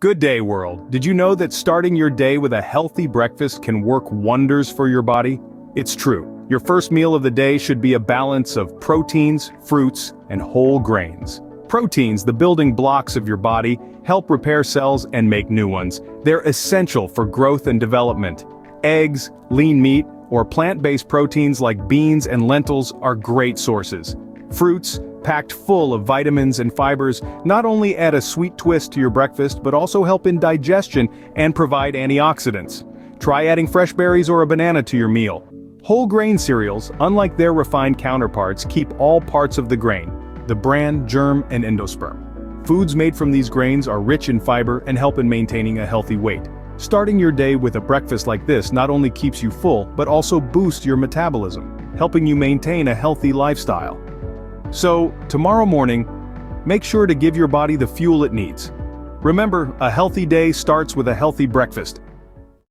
Good day, world. Did you know that starting your day with a healthy breakfast can work wonders for your body? It's true. Your first meal of the day should be a balance of proteins, fruits, and whole grains. Proteins, the building blocks of your body, help repair cells and make new ones. They're essential for growth and development. Eggs, lean meat, or plant-based proteins like beans and lentils are great sources. Fruits, packed full of vitamins and fibers, not only add a sweet twist to your breakfast but also help in digestion and provide antioxidants. Try adding fresh berries or a banana to your meal. Whole grain cereals, unlike their refined counterparts, keep all parts of the grain: the bran, germ, and endosperm. Foods made from these grains are rich in fiber and help in maintaining a healthy weight. Starting your day with a breakfast like this not only keeps you full but also boosts your metabolism, helping you maintain a healthy lifestyle. So, tomorrow morning, make sure to give your body the fuel it needs. Remember, a healthy day starts with a healthy breakfast.